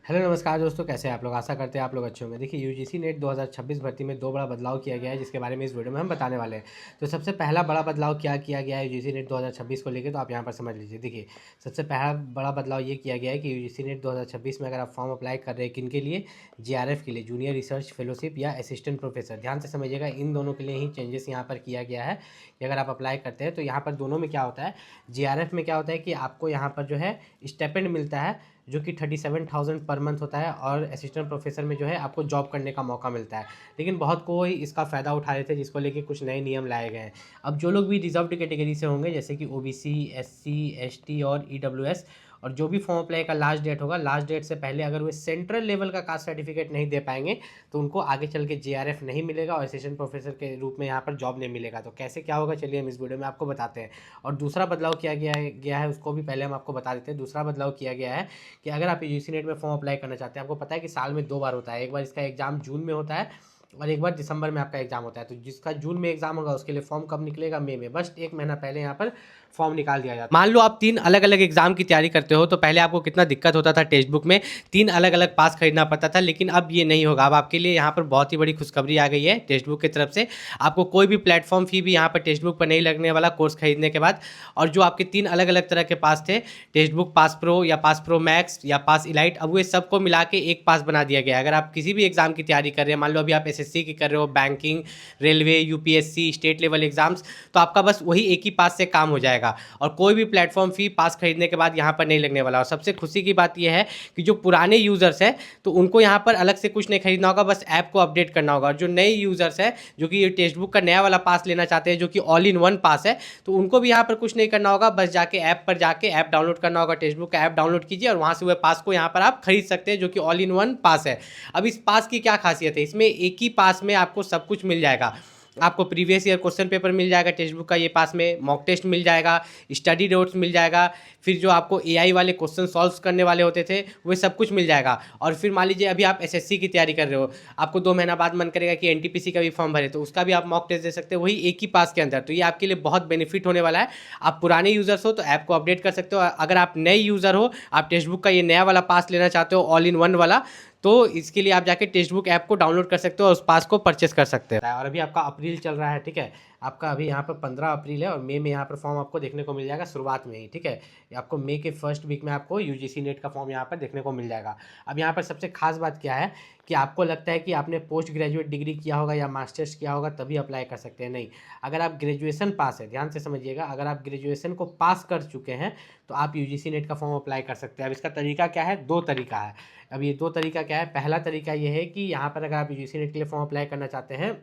Hello नमस्कार दोस्तों, कैसे हैं आप लोग। आशा करते हैं आप लोग अच्छे होंगे। देखिए यूजीसी नेट 2026 भर्ती में दो बड़ा बदलाव किया गया है, जिसके बारे में इस वीडियो में हम बताने वाले हैं। तो सबसे पहला बड़ा बदलाव क्या किया गया है यूजीसी नेट 2026 को लेकर, तो आप यहाँ पर समझ लीजिए। देखिए सबसे पहला बड़ा बदलाव ये किया गया है कि यूजीसी नेट 2026 में अगर आप फॉर्म अप्लाई कर रहे हैं किन के लिए, जीआरएफ के लिए, जूनियर रिसर्च फेलोशिप या असिस्टेंट प्रोफेसर। ध्यान से समझिएगा, इन दोनों के लिए ही चेंजेस यहाँ पर किया गया है कि अगर आप अप्लाई करते हैं तो यहाँ पर दोनों में क्या होता है। जीआरएफ में क्या होता है कि आपको यहाँ पर जो है स्टेपेंड मिलता है, जो कि 37,000 पर मंथ होता है, और असिस्टेंट प्रोफेसर में जो है आपको जॉब करने का मौका मिलता है। लेकिन बहुत कोई इसका फ़ायदा उठा रहे थे, जिसको लेके कुछ नए नियम लाए गए हैं। अब जो लोग भी रिजर्व्ड कैटेगरी से होंगे, जैसे कि ओबीसी, एससी, एसटी और ईडब्ल्यूएस, और जो भी फॉर्म अप्लाई का लास्ट डेट होगा, लास्ट डेट से पहले अगर वो सेंट्रल लेवल का कास्ट सर्टिफिकेट नहीं दे पाएंगे तो उनको आगे चल के जेआरएफ नहीं मिलेगा और असिस्टेंट प्रोफेसर के रूप में यहाँ पर जॉब नहीं मिलेगा। तो कैसे क्या होगा, चलिए हम इस वीडियो में आपको बताते हैं। और दूसरा बदलाव किया गया है उसको भी पहले हम आपको बता देते हैं। दूसरा बदलाव किया गया है कि अगर आप यूजीसी नेट में फॉर्म अप्लाई करना चाहते हैं, आपको पता है कि साल में दो बार होता है। एक बार इसका एग्जाम जून में होता है और एक बार दिसंबर में आपका एग्जाम होता है। तो जिसका जून में एग्जाम होगा उसके लिए फॉर्म कब निकलेगा, मई में। बस एक महीना पहले यहाँ पर फॉर्म निकाल दिया जाता है। मान लो आप तीन अलग अलग एग्जाम की तैयारी करते हो, तो पहले आपको कितना दिक्कत होता था, टेक्स्ट बुक में तीन अलग अलग पास खरीदना पड़ता था। लेकिन अब ये नहीं होगा। अब आपके लिए यहाँ पर बहुत ही बड़ी खुशखबरी आ गई है टेक्स्ट बुक की तरफ से। आपको कोई भी प्लेटफॉर्म फी भी यहाँ पर टेक्स्ट बुक पर नहीं लगने वाला कोर्स खरीदने के बाद। और जो आपके तीन अलग अलग तरह के पास थे, टेक्स्ट बुक पास प्रो या पास प्रो मैक्स या पास इलाइट, अब वो सबको मिला के एक पास बना दिया गया है। अगर आप किसी भी एग्जाम की तैयारी कर रहे हैं, मान लो अभी आप एसएससी की कर रहे हो, banking, railway, UPSC, state level exams, तो आपका बस वही एक ही पास से काम हो जाएगा और कोई भी प्लेटफॉर्म फी पास खरीदने के बाद यहाँ पर नहीं लगने वाला। और सबसे खुशी की बात यह है कि जो पुराने यूजर्स हैं तो उनको यहाँ पर अलग से कुछ नहीं खरीदना होगा, बस ऐप को अपडेट करना होगा। और जो नए यूजर्स हैं जो कि ये टेक्स्ट बुक का नया वाला पास लेना चाहते हैं, जो कि ऑल इन वन पास है, तो उनको भी यहाँ पर कुछ नहीं करना होगा, बस जाके ऐप पर जाके ऐप डाउनलोड करना होगा। टेक्स्ट बुक का ऐप डाउनलोड कीजिए और वहाँ से वह पास को यहाँ पर आप खरीद सकते हैं, जो कि ऑल इन वन पास है। अब इस पास की क्या खासियत है, इसमें एक ही पास में आपको सब कुछ मिल जाएगा। आपको प्रीवियस ईयर क्वेश्चन पेपर मिल जाएगा टेक्स्ट बुक का ये पास में, मॉक टेस्ट मिल जाएगा, स्टडी नोट्स मिल जाएगा, फिर जो आपको एआई वाले क्वेश्चन सॉल्व करने वाले होते थे वो सब कुछ मिल जाएगा। और फिर मान लीजिए अभी आप एसएससी की तैयारी कर रहे हो, आपको 2 महीना बाद मन करेगा कि एनटीपीसी का भी फॉर्म भरे, तो उसका भी आप मॉक टेस्ट दे सकते हो, वही एक ही पास के अंदर। तो ये आपके लिए बहुत बेनिफिट होने वाला है। आप पुराने यूजर्स हो तो ऐप को अपडेट कर सकते हो। अगर आप नए यूज़र हो, आप टेक्स्ट बुक का ये नया वाला पास लेना चाहते हो ऑल इन वन वाला, तो इसके लिए आप जाके टेक्स्ट बुक ऐप को डाउनलोड कर सकते हो और उस पास को परचेस कर सकते हैं। और अभी आपका अप्रैल चल रहा है, ठीक है। आपका अभी यहाँ पर 15 अप्रैल है और मई में यहाँ पर फॉर्म आपको देखने को मिल जाएगा शुरुआत में ही, ठीक है। आपको मई के फर्स्ट वीक में आपको यूजीसी नेट का फॉर्म यहाँ पर देखने को मिल जाएगा। अब यहाँ पर सबसे खास बात क्या है कि आपको लगता है कि आपने पोस्ट ग्रेजुएट डिग्री किया होगा या मास्टर्स किया होगा तभी अप्लाई कर सकते हैं, नहीं। अगर आप ग्रेजुएशन पास है, ध्यान से समझिएगा, अगर आप ग्रेजुएशन को पास कर चुके हैं तो आप यूजीसी नेट का फॉर्म अप्लाई कर सकते हैं। अब इसका तरीका क्या है, दो तरीका है। अब ये दो तरीका क्या है, पहला तरीका ये है कि यहाँ पर अगर आप यूजीसी नेट के लिए फॉर्म अप्लाई करना चाहते हैं,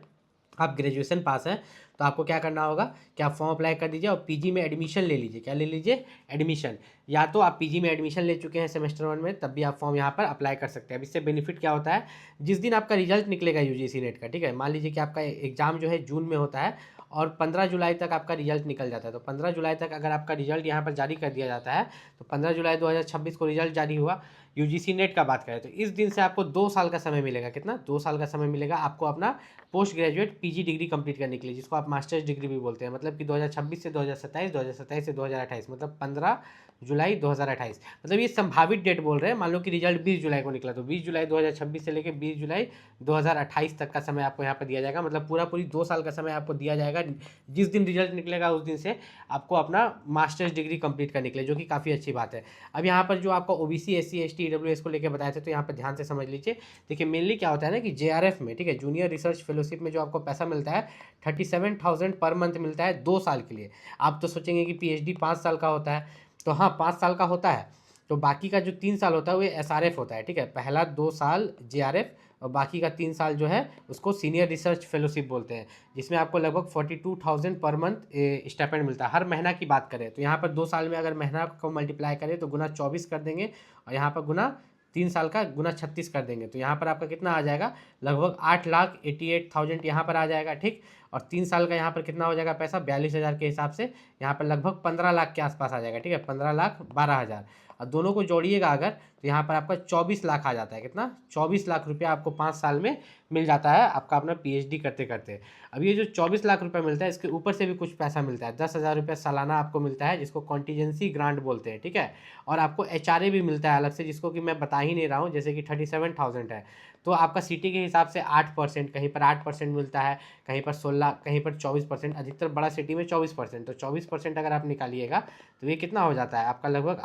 आप ग्रेजुएशन पास हैं, तो आपको क्या करना होगा कि आप फॉर्म अप्लाई कर दीजिए और पीजी में एडमिशन ले लीजिए। क्या ले लीजिए, एडमिशन। या तो आप पीजी में एडमिशन ले चुके हैं सेमेस्टर 1 में, तब भी आप फॉर्म यहाँ पर अप्लाई कर सकते हैं। अब इससे बेनिफिट क्या होता है, जिस दिन आपका रिजल्ट निकलेगा यूजीसी नेट का, ठीक है, मान लीजिए कि आपका एग्जाम जो है जून में होता है और 15 जुलाई तक आपका रिजल्ट निकल जाता है। तो 15 जुलाई तक अगर आपका रिजल्ट यहाँ पर जारी कर दिया जाता है, तो 15 जुलाई 2026 को रिजल्ट जारी हुआ, यूजीसी नेट का बात करें तो इस दिन से आपको 2 साल का समय मिलेगा। कितना, 2 साल का समय मिलेगा आपको अपना post graduate PG degree complete करने के लिए, जिसको आप मास्टर्स डिग्री भी बोलते हैं। मतलब कि 2026 से 2027, 2027 से 2028, मतलब 15 जुलाई 2028, मतलब ये संभावित डेट बोल रहे हैं। मान लो कि रिजल्ट 20 जुलाई को निकला, तो 20 जुलाई 2026 से लेकर 20 जुलाई 2028 तक का समय आपको यहाँ पर दिया जाएगा। मतलब पूरी 2 साल का समय आपको दिया जाएगा। जिस दिन रिजल्ट निकलेगा उस दिन से आपको अपना मास्टर्स डिग्री कंप्लीट करने के लिए, जो कि काफ़ी अच्छी बात है। अब यहाँ पर जो आपका ओबीसी, एससी, एसटी, ईडब्ल्यूएस को लेकर बताए थे, तो यहाँ पर ध्यान से समझ लीजिए। देखिए मेनली क्या होता है ना कि जेआरएफ में, ठीक है, जूनियर रिसर्च फेलोशिप में जो आपको पैसा मिलता है 37,000 पर मंथ मिलता है 2 साल के लिए। आप तो सोचेंगे कि पीएचडी 5 साल का होता है, तो हाँ 5 साल का होता है। तो बाकी का जो 3 साल होता है वो एसआरएफ होता है, ठीक है। पहला 2 साल जेआरएफ और बाकी का 3 साल जो है उसको सीनियर रिसर्च फेलोशिप बोलते हैं, जिसमें आपको लगभग 42,000 पर मंथ स्टाइपेंड मिलता है। हर महीना की बात करें तो यहाँ पर 2 साल में अगर महीना को मल्टीप्लाई करें तो गुना 24 कर देंगे, और यहाँ पर गुना 3 साल का गुना 36 कर देंगे, तो यहाँ पर आपका कितना आ जाएगा, लगभग 8,88,000 यहाँ पर आ जाएगा, ठीक। और 3 साल का यहाँ पर कितना हो जाएगा पैसा, 42,000 के हिसाब से यहाँ पर लगभग 15 लाख के आसपास आ जाएगा, ठीक है, 15,12,000। और दोनों को जोड़िएगा अगर तो यहाँ पर आपका 24 लाख आ जाता है। कितना? 24 लाख रुपया आपको 5 साल में मिल जाता है आपका अपना पीएचडी करते करते। अब ये जो 24 लाख रुपया मिलता है इसके ऊपर से भी कुछ पैसा मिलता है, 10,000 रुपया सालाना आपको मिलता है, जिसको कॉन्टीजेंसी ग्रांट बोलते हैं, ठीक है। और आपको एचआरए भी मिलता है अलग से, जिसको कि मैं बता ही नहीं रहा हूँ, जैसे कि 37,000 है। तो आपका सिटी के हिसाब से 8%, कहीं पर 8% मिलता है, कहीं पर 16, कहीं पर 24%, अधिकतर बड़ा सिटी में 24%। तो 24% अगर आप निकालिएगा तो ये कितना हो जाता है आपका? लगभग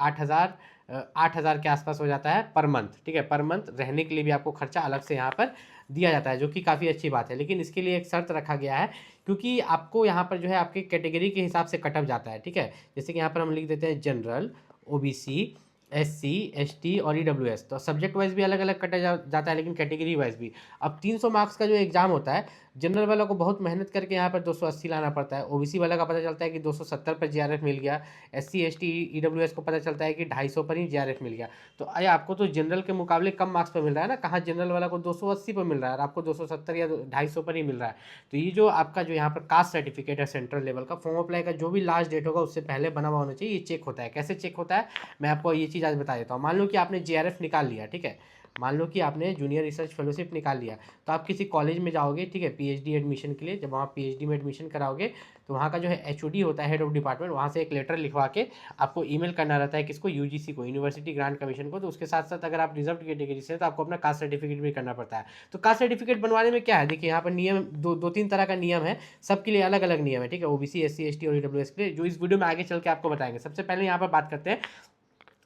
8,000 के आसपास हो जाता है पर मंथ, ठीक है। पर मंथ रहने के लिए भी आपको खर्चा अलग से यहाँ पर दिया जाता है, जो कि काफ़ी अच्छी बात है। लेकिन इसके लिए एक शर्त रखा गया है, क्योंकि आपको यहाँ पर जो है आपकी कैटेगरी के हिसाब से कटअप जाता है, ठीक है। जैसे कि यहाँ पर हम लिख देते हैं जनरल, ओबीसी, एससी, एसटी और ईडब्ल्यूएस। तो सब्जेक्ट वाइज भी अलग अलग कटा जाता है, लेकिन कैटेगरी वाइज भी। अब 300 मार्क्स का जो एग्जाम होता है, जनरल वाला को बहुत मेहनत करके यहाँ पर 280 लाना पड़ता है। ओबीसी वाला का पता चलता है कि 270 पर जीआरएफ मिल गया। एससी, एसटी, ईडब्ल्यूएस को पता चलता है कि 250 पर ही जीआरएफ मिल गया। तो अरे आपको तो जनरल के मुकाबले कम मार्क्स पर मिल रहा है ना, कहाँ जनरल वाला को 280 पर मिल रहा है और आपको 270 या 250 पर ही मिल रहा है। तो ये जो आपका जो यहाँ पर कास्ट सर्टिफिकेट है सेंट्रल लेवल का, फॉर्म अप्लाई का जो भी लास्ट डेट होगा उससे पहले बना हुआ होना चाहिए। ये चेक होता है। कैसे चेक होता है मैं आपको ये चीज़ आज बता देता हूँ। मान लो कि आपने जीआरएफ निकाल लिया, ठीक है। मान लो कि आपने जूनियर रिसर्च फेलोशिप निकाल लिया, तो आप किसी कॉलेज में जाओगे, ठीक है, पीएचडी एडमिशन के लिए। जब वहाँ पीएचडी में एडमिशन कराओगे तो वहाँ का जो है एचओडी होता है, हेड ऑफ डिपार्टमेंट, वहाँ से एक लेटर लिखवा के आपको ईमेल करना रहता है। किसको? यूजीसी को, यूनिवर्सिटी ग्रांट कमीशन को। तो उसके साथ साथ अगर आप रिजर्व कैटेगरी से हैं तो आपको अपना कास्ट सर्टिफिकेट भी करना पड़ता है। तो कास्ट सर्टिफिकेट बनवाने में क्या है, देखिए यहाँ पर नियम दो तीन तरह का नियम है, सबके लिए अलग अलग नियम है, ठीक है। ओबीसी, एससी, एसटी और ईडब्ल्यूएस के लिए, जो इस वीडियो में आगे चल के आपको बताएंगे। सबसे पहले यहाँ पर बात करते हैं,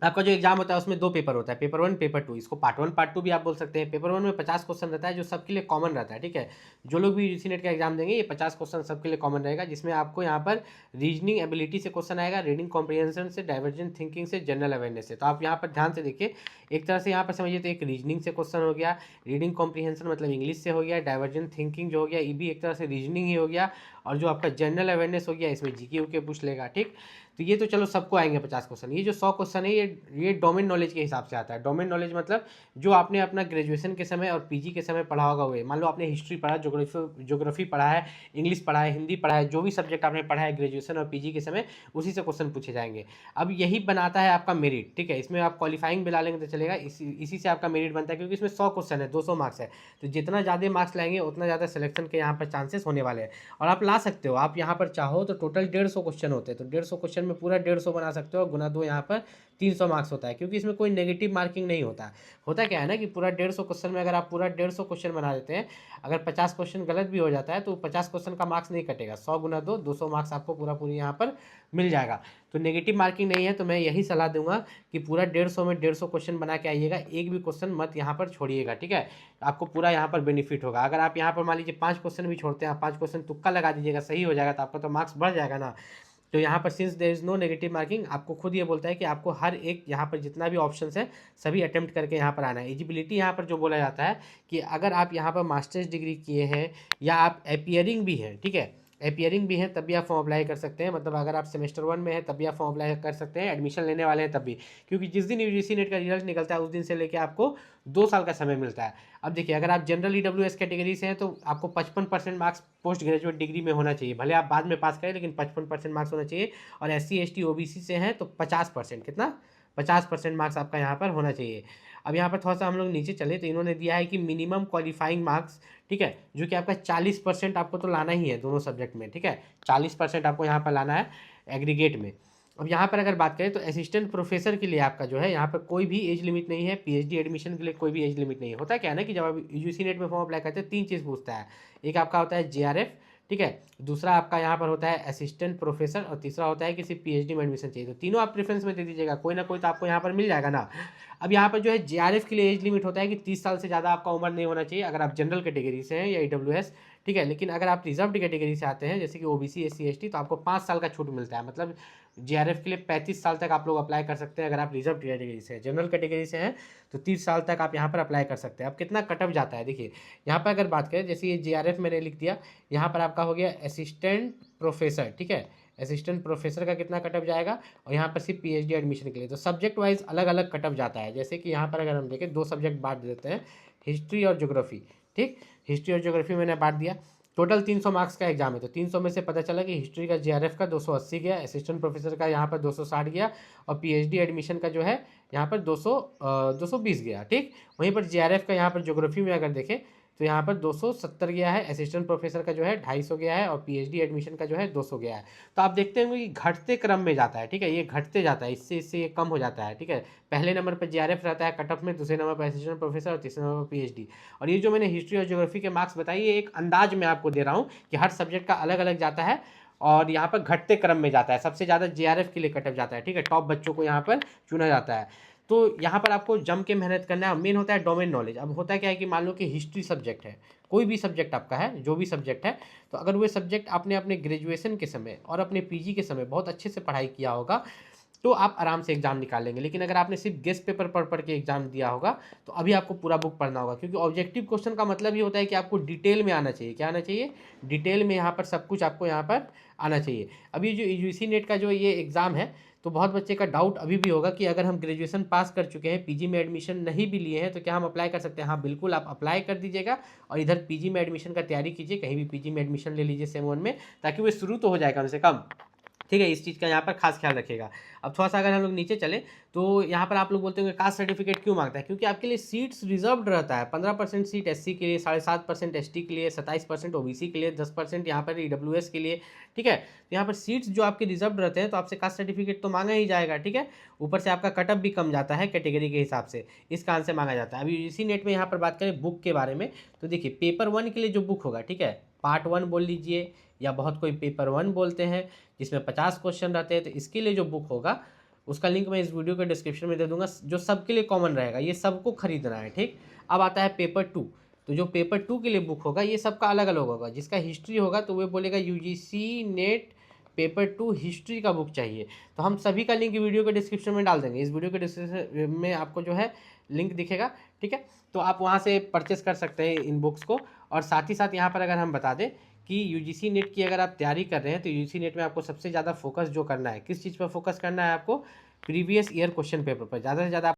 आपका जो एग्जाम होता है उसमें 2 पेपर होता है, पेपर 1, पेपर 2। इसको पार्ट 1, पार्ट 2 भी आप बोल सकते हैं। पेपर 1 में 50 क्वेश्चन रहता है, जो सबके लिए कॉमन रहता है, ठीक है। जो लोग भी यूजीसी नेट का एग्जाम देंगे, ये 50 क्वेश्चन सबके लिए कॉमन रहेगा, जिसमें आपको यहाँ पर रीजनिंग एबिलिटी से क्वेश्चन आएगा, रीडिंग कॉम्प्रिहेंशन से, डाइवर्जेंट थिंकिंग से, जनरल अवेयरनेस से। तो आप यहाँ पर ध्यान से देखिए, एक तरह से यहाँ पर समझिए तो एक रीजनिंग से क्वेश्चन हो गया, रीडिंग कॉम्प्रिहेंशन मतलब इंग्लिश से हो गया, डाइवर्जेंट थिंकिंग जो हो गया ये भी एक तरह से रीजनिंग ही हो गया, और जो आपका जनरल अवेयरनेस हो गया इसमें जीके यूके पूछ लेगा, ठीक। तो ये तो चलो सबको आएंगे 50 क्वेश्चन। ये जो 100 क्वेश्चन है ये डोमेन नॉलेज के हिसाब से आता है। डोमेन नॉलेज मतलब जो आपने अपना ग्रेजुएशन के समय और पीजी के समय पढ़ा होगा वो। मान लो आपने हिस्ट्री पढ़ा, ज्योग्राफी पढ़ा है, इंग्लिश पढ़ा है, हिंदी पढ़ा है, जो भी सब्जेक्ट आपने पढ़ा है ग्रेजुएशन और पीजी के समय, उसी से क्वेश्चन पूछे जाएंगे। अब यही बनाता है आपका मेरिट, ठीक है। इसमें आप क्वालिफाइंग मिला लेंगे तो चलेगा, इसी से आपका मेरिट बनता है, क्योंकि इसमें 100 क्वेश्चन है, 200 मार्क्स है। तो जितना ज़्यादा मार्क्स लाएंगे उतना ज़्यादा सिलेक्शन के यहाँ पर चांसेस होने वाले हैं। और आप ला सकते हो, आप यहाँ पर चाहो तो टोटल 150 क्वेश्चन होते हैं, तो 150 क्वेश्चन में पूरा 150 बना सकते हो, गुना 2 यहाँ पर 300 मार्क्स होता है, क्योंकि इसमें कोई नेगेटिव मार्किंग नहीं होता। होता क्या है ना कि पूरा 150 क्वेश्चन में अगर आप पूरा 150 क्वेश्चन बना देते हैं, अगर 50 क्वेश्चन गलत भी हो जाता है तो 50 क्वेश्चन का मार्क्स नहीं कटेगा, 100 गुना 2, 200 मार्क्स आपको पूरा पूरी यहाँ पर मिल जाएगा। तो नेगेटिव मार्किंग नहीं है। तो मैं यही सलाह दूंगा कि पूरा 150 में 150 क्वेश्चन बना के आइएगा, एक भी क्वेश्चन मत यहाँ पर छोड़िएगा, ठीक है। आपको पूरा यहाँ पर बेनिफिट होगा। अगर आप यहाँ पर मान लीजिए 5 क्वेश्चन भी छोड़ते हैं, 5 क्वेश्चन तुक्का लगा दीजिएगा, सही हो जाएगा, तो आपका तो मार्क्स बढ़ जाएगा ना। तो यहाँ पर since there is no negative marking, आपको खुद ये बोलता है कि आपको हर एक यहाँ पर जितना भी ऑप्शन है सभी अटेम्प्ट करके यहाँ पर आना है। एलिजिबिलिटी यहाँ पर जो बोला जाता है कि अगर आप यहाँ पर मास्टर्स डिग्री किए हैं या आप अपियरिंग भी हैं, ठीक है, अपियरिंग भी हैं, तब भी आप फॉर्म अप्लाई कर सकते हैं। मतलब अगर आप सेमेस्टर 1 में हैं तब भी आप फॉर्म अप्लाई कर सकते हैं, एडमिशन लेने वाले हैं तब भी, क्योंकि जिस दिन यूजीसी नेट का रिजल्ट निकलता है उस दिन से लेकर आपको 2 साल का समय मिलता है। अब देखिए, अगर आप जनरल ईडब्ल्यूएस कैटेगरी से हैं तो आपको 55% मार्क्स पोस्ट ग्रेजुएट डिग्री में होना चाहिए, भले आप बाद में पास करें लेकिन 55% मार्क्स होना चाहिए। और एससी, एसटी, ओबीसी से हैं तो 50%, कितना? 50% मार्क्स आपका यहाँ पर होना चाहिए। अब यहाँ पर थोड़ा सा हम लोग नीचे चले तो इन्होंने दिया है कि मिनिमम क्वालिफाइंग मार्क्स, ठीक है, जो कि आपका 40% आपको तो लाना ही है दोनों सब्जेक्ट में, ठीक है। 40% आपको यहाँ पर लाना है एग्रीगेट में। अब यहाँ पर अगर बात करें तो असिस्टेंट प्रोफेसर के लिए आपका जो है यहाँ पर कोई भी एज लिमिट नहीं है, पीएचडी एडमिशन के लिए कोई भी एज लिमिट नहीं है। होता क्या है ना कि जब आप यूजीसी नेट में फॉर्म अप्लाई करते हैं 3 चीज़ पूछता है। एक आपका होता है जेआरएफ, ठीक है, दूसरा आपका यहाँ पर होता है असिस्टेंट प्रोफेसर, और तीसरा होता है कि सिर्फ पीएचडी में एडमिशन चाहिए। तो तीनों आप प्रेफरेंस में दे दीजिएगा, कोई ना कोई तो आपको यहाँ पर मिल जाएगा ना। अब यहाँ पर जो है जेआरएफ के लिए एज लिमिट होता है कि 30 साल से ज़्यादा आपका उम्र नहीं होना चाहिए, अगर आप जनरल कैटेगरी से हैं या ईडब्ल्यूएस, ठीक है। लेकिन अगर आप रिजर्व कैटेगरी से आते हैं जैसे कि ओबीसी, एससी, एसटी, तो आपको 5 साल का छूट मिलता है। मतलब जेआरएफ के लिए 35 साल तक आप लोग अप्लाई कर सकते हैं। अगर आप रिजर्व कैटेगरी से हैं, जनरल कैटेगरी से हैं तो 30 साल तक आप यहाँ पर अप्लाई कर सकते हैं। अब कितना कटअप जाता है देखिए, यहाँ पर अगर बात करें, जैसे ये जेआरएफ मैंने लिख दिया, यहाँ पर आपका हो गया असिस्टेंट प्रोफेसर, ठीक है। असिस्टेंट प्रोफेसर का कितना कटअप जाएगा, और यहाँ पर सिर्फ पीएचडी एडमिशन के लिए। तो सब्जेक्ट वाइज अलग अलग कटअप जाता है। जैसे कि यहाँ पर अगर हम देखें 2 सब्जेक्ट बांट देते हैं, हिस्ट्री और ज्योग्राफी, ठीक। हिस्ट्री और ज्योग्राफी मैंने बांट दिया। टोटल 300 मार्क्स का एग्जाम है। तो 300 में से पता चला कि हिस्ट्री का जीआरएफ का 280 गया, असिस्टेंट प्रोफेसर का यहाँ पर 260 गया, और पीएचडी एडमिशन का जो है यहाँ पर 220 गया। ठीक, वहीं पर जीआरएफ का यहाँ पर ज्योग्राफी में अगर देखें तो यहाँ पर 270 गया है, असिस्टेंट प्रोफेसर का जो है 250 गया है, और पीएचडी एडमिशन का जो है 200 गया है। तो आप देखते होंगे कि घटते क्रम में जाता है। ठीक है, ये घटते जाता है, इससे इससे ये कम हो जाता है। ठीक है, पहले नंबर पर जीआरएफ रहता है कट ऑफ में, दूसरे नंबर पर असिस्टेंट प्रोफेसर, और तीसरे नंबर पर पीएचडी। और ये जो मैंने हिस्ट्री और ज्योग्राफी के मार्क्स बताई, ये एक अंदाज में आपको दे रहा हूँ कि हर सब्जेक्ट का अलग अलग जाता है, और यहाँ पर घटते क्रम में जाता है। सबसे ज़्यादा जीआरएफ के लिए कट ऑफ जाता है। ठीक है, टॉप बच्चों को यहाँ पर चुना जाता है। तो यहाँ पर आपको जम के मेहनत करना है। मेन होता है डोमेन नॉलेज। अब होता है क्या है कि मान लो कि हिस्ट्री सब्जेक्ट है, कोई भी सब्जेक्ट आपका है, जो भी सब्जेक्ट है, तो अगर वो सब्जेक्ट आपने अपने ग्रेजुएशन के समय और अपने पीजी के समय बहुत अच्छे से पढ़ाई किया होगा तो आप आराम से एग्जाम निकाल लेंगे। लेकिन अगर आपने सिर्फ गेस्ट पेपर पढ़ के एग्जाम दिया होगा तो अभी आपको पूरा बुक पढ़ना होगा, क्योंकि ऑब्जेक्टिव क्वेश्चन का मतलब ये होता है कि आपको डिटेल में आना चाहिए। क्या आना चाहिए? डिटेल में। यहाँ पर सब कुछ आपको यहाँ पर आना चाहिए। अभी जो यूजीसी नेट का जो ये एग्ज़ाम है, तो बहुत बच्चे का डाउट अभी भी होगा कि अगर हम ग्रेजुएशन पास कर चुके हैं, पीजी में एडमिशन नहीं भी लिए हैं, तो क्या हम अप्लाई कर सकते हैं? हाँ बिल्कुल, आप अप्लाई कर दीजिएगा और इधर पीजी में एडमिशन का तैयारी कीजिए। कहीं भी पीजी में एडमिशन ले लीजिए सेम 1 में, ताकि वो शुरू तो हो जाए कम से कम। ठीक है, इस चीज़ का यहाँ पर खास ख्याल रखिएगा। अब थोड़ा सा अगर हम लोग नीचे चले तो यहाँ पर आप लोग बोलते होंगे कास्ट सर्टिफिकेट क्यों मांगता है? क्योंकि आपके लिए सीट्स रिजर्व्ड रहता है। 15% सीट एससी के लिए, 7.5% एसटी के लिए, 27% ओबीसी के लिए, 10% यहाँ पर ईडब्ल्यूएस के लिए। ठीक है, तो यहाँ पर सीट्स जो आपके रिजर्व्ड रहते हैं तो आपसे कास्ट सर्टिफिकेट तो मांगा ही जाएगा। ठीक है, ऊपर से आपका कटअप भी कम जाता है कैटेगरी के हिसाब से, इस कारण से मांगा जाता है। अभी यूजीसी नेट में यहाँ पर बात करें बुक के बारे में, तो देखिए पेपर 1 के लिए जो बुक होगा, ठीक है, पार्ट 1 बोल लीजिए, या बहुत कोई पेपर 1 बोलते हैं, जिसमें 50 क्वेश्चन रहते हैं, तो इसके लिए जो बुक होगा उसका लिंक मैं इस वीडियो के डिस्क्रिप्शन में दे दूंगा, जो सबके लिए कॉमन रहेगा, ये सबको खरीदना है। ठीक, अब आता है पेपर 2। तो जो पेपर 2 के लिए बुक होगा ये सबका अलग अलग होगा। जिसका हिस्ट्री होगा तो वो बोलेगा यूजीसी नेट पेपर 2 हिस्ट्री का बुक चाहिए। तो हम सभी का लिंक वीडियो के डिस्क्रिप्शन में डाल देंगे। इस वीडियो के डिस्क्रिप्शन में आपको जो है लिंक दिखेगा। ठीक है, तो आप वहाँ से परचेस कर सकते हैं इन बुक्स को। और साथ ही साथ यहाँ पर अगर हम बता दें कि यूजीसी नेट की अगर आप तैयारी कर रहे हैं तो यूजीसी नेट में आपको सबसे ज़्यादा फोकस जो करना है, किस चीज़ पर फोकस करना है आपको? प्रीवियस ईयर क्वेश्चन पेपर पर ज़्यादा से ज़्यादा